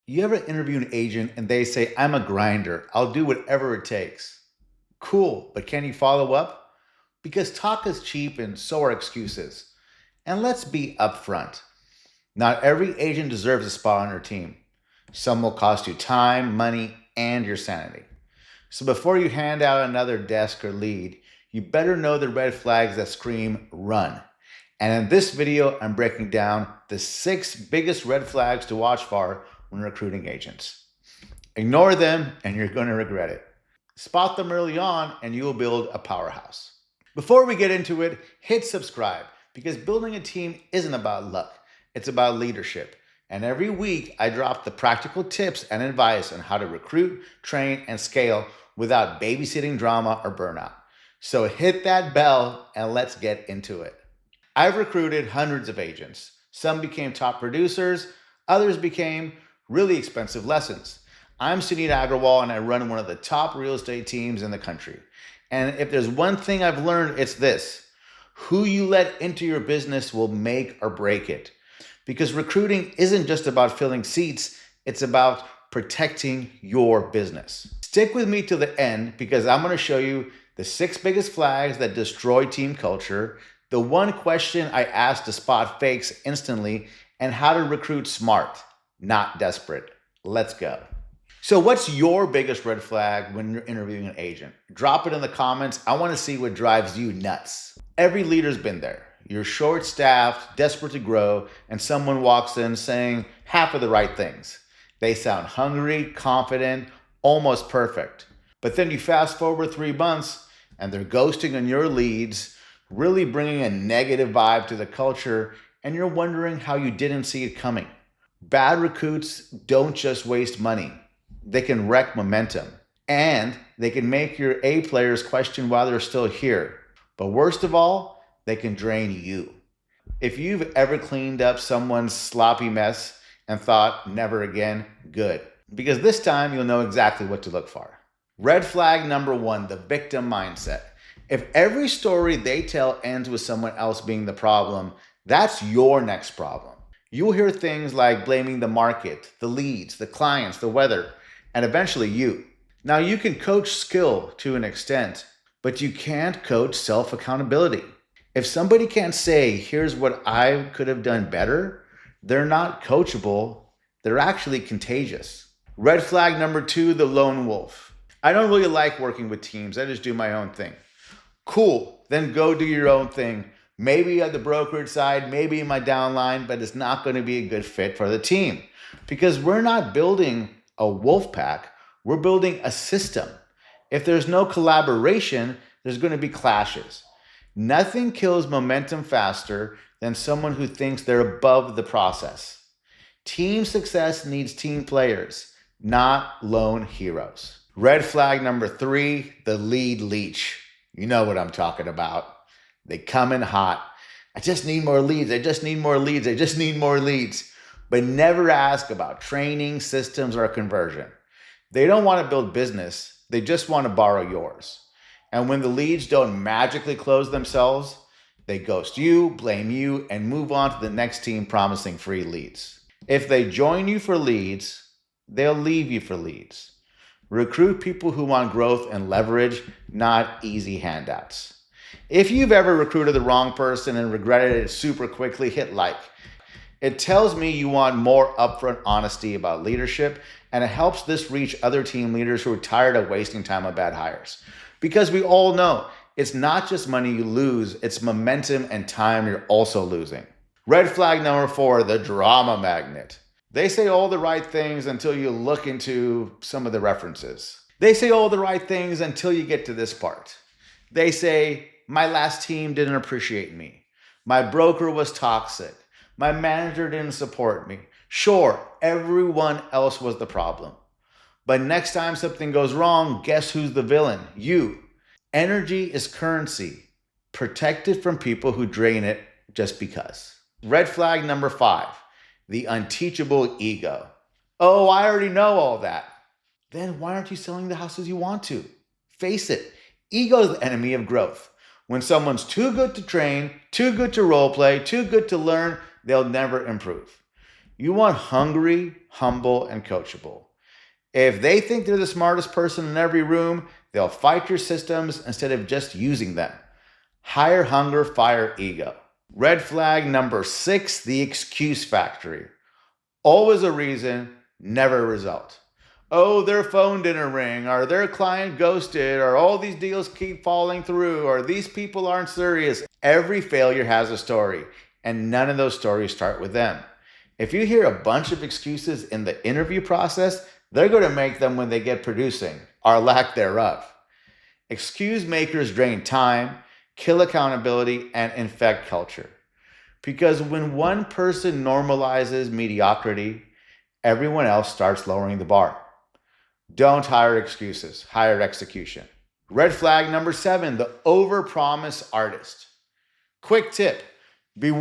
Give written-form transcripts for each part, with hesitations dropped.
You ever interview an agent and they say, I'm a grinder, I'll do whatever it takes? Cool, but can you follow up? Because talk is cheap and so are excuses. And let's be upfront. Not every agent deserves a spot on your team. Some will cost you time, money, and your sanity. So before you hand out another desk or lead, you better know the red flags that scream run. And in this video, I'm breaking down the 6 biggest red flags to watch for when recruiting agents. Ignore them and you're going to regret it. Spot them early on and you will build a powerhouse. Before we get into it, hit subscribe because building a team isn't about luck, it's about leadership. And every week I drop the practical tips and advice on how to recruit, train, and scale without babysitting drama or burnout. So hit that bell and let's get into it. I've recruited hundreds of agents. Some became top producers, others became really expensive lessons. I'm Suneet Agarwal and I run one of the top real estate teams in the country. And if there's one thing I've learned, it's this: who you let into your business will make or break it. Because recruiting isn't just about filling seats, it's about protecting your business. Stick with me to the end because I'm going to show you the 6 biggest flags that destroy team culture, the one question I ask to spot fakes instantly, and how to recruit smart, not desperate. Let's go. So what's your biggest red flag when you're interviewing an agent? Drop it in the comments. I want to see what drives you nuts. Every leader's been there. You're short-staffed, desperate to grow, and someone walks in saying half of the right things. They sound hungry, confident, almost perfect. But then you fast forward 3 months and they're ghosting on your leads, really bringing a negative vibe to the culture, and you're wondering how you didn't see it coming. Bad recruits don't just waste money. They can wreck momentum, and they can make your A players question why they're still here. But worst of all, they can drain you. If you've ever cleaned up someone's sloppy mess and thought, never again, good. Because this time you'll know exactly what to look for. Red flag number 1, the victim mindset. If every story they tell ends with someone else being the problem, that's your next problem. You'll hear things like blaming the market, the leads, the clients, the weather, and eventually you. Now you can coach skill to an extent, but you can't coach self-accountability. If somebody can't say, here's what I could have done better, they're not coachable, they're actually contagious. Red flag number 2, the lone wolf. I don't really like working with teams, I just do my own thing. Cool, then go do your own thing. Maybe at the brokerage side, maybe in my downline, but it's not going to be a good fit for the team. Because we're not building a wolf pack, we're building a system. If there's no collaboration, there's going to be clashes. Nothing kills momentum faster than someone who thinks they're above the process. Team success needs team players, not lone heroes. Red flag number 3, the lead leech. You know what I'm talking about. They come in hot. I just need more leads. I just need more leads. I just need more leads. But never ask about training, systems, or conversion. They don't want to build business. They just want to borrow yours. And when the leads don't magically close themselves, they ghost you, blame you, and move on to the next team promising free leads. If they join you for leads, they'll leave you for leads. Recruit people who want growth and leverage, not easy handouts. If you've ever recruited the wrong person and regretted it super quickly, hit like. It tells me you want more upfront honesty about leadership, and it helps this reach other team leaders who are tired of wasting time on bad hires. Because we all know it's not just money you lose, it's momentum and time you're also losing. Red flag number 4, the drama magnet. They say all the right things until you look into some of the references. They say all the right things until you get to this part. They say, my last team didn't appreciate me. My broker was toxic. My manager didn't support me. Sure, everyone else was the problem. But next time something goes wrong, guess who's the villain? You. Energy is currency. Protect it from people who drain it just because. Red flag number 5, the unteachable ego. Oh, I already know all that. Then why aren't you selling the houses you want to? Face it, ego is the enemy of growth. When someone's too good to train, too good to role play, too good to learn, they'll never improve. You want hungry, humble, and coachable. If they think they're the smartest person in every room, they'll fight your systems instead of just using them. Hire hunger, fire ego. Red flag number 6, the excuse factory. Always a reason, never a result. Oh, their phone didn't ring, or their client ghosted, or all these deals keep falling through, or these people aren't serious. Every failure has a story, and none of those stories start with them. If you hear a bunch of excuses in the interview process, they're going to make them when they get producing, or lack thereof. Excuse makers drain time, kill accountability, and infect culture. Because when one person normalizes mediocrity, everyone else starts lowering the bar. Don't hire excuses, hire execution. Red flag number 7, the overpromise artist. Quick tip, be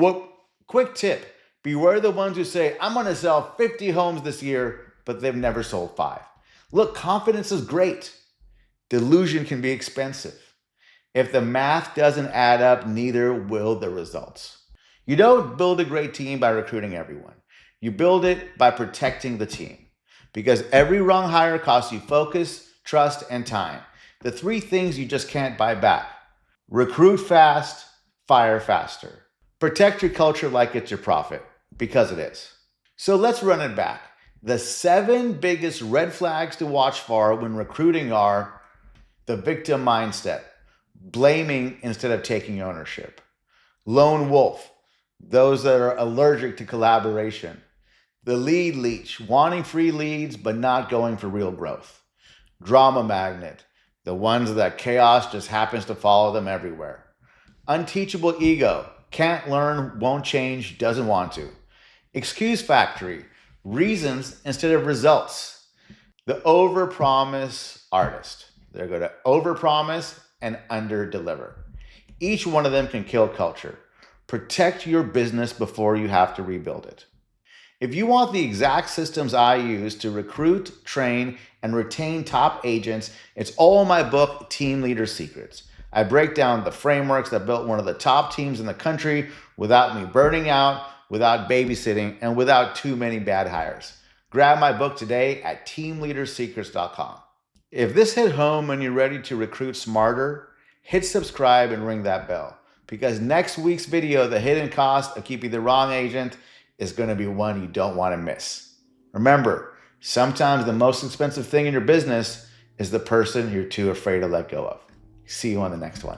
quick tip. Beware the ones who say, I'm going to sell 50 homes this year, but they've never sold 5. Look, confidence is great. Delusion can be expensive. If the math doesn't add up, neither will the results. You don't build a great team by recruiting everyone. You build it by protecting the team. Because every wrong hire costs you focus, trust, and time. The 3 things you just can't buy back. Recruit fast, fire faster. Protect your culture like it's your profit, because it is. So let's run it back. The 7 biggest red flags to watch for when recruiting are the victim mindset, blaming instead of taking ownership. Lone wolf, those that are allergic to collaboration. The lead leech, wanting free leads but not going for real growth. Drama magnet, the ones that chaos just happens to follow them everywhere. Unteachable ego, can't learn, won't change, doesn't want to. Excuse factory, reasons instead of results. The overpromise artist, they're going to overpromise and underdeliver. Each one of them can kill culture. Protect your business before you have to rebuild it. If you want the exact systems I use to recruit, train, and retain top agents, it's all in my book, Team Leader Secrets. I break down the frameworks that built one of the top teams in the country without me burning out, without babysitting, and without too many bad hires. Grab my book today at teamleadersecrets.com. If this hit home and you're ready to recruit smarter, hit subscribe and ring that bell. Because next week's video, the hidden cost of keeping the wrong agent, is going to be one you don't want to miss. Remember, sometimes the most expensive thing in your business is the person you're too afraid to let go of. See you on the next one.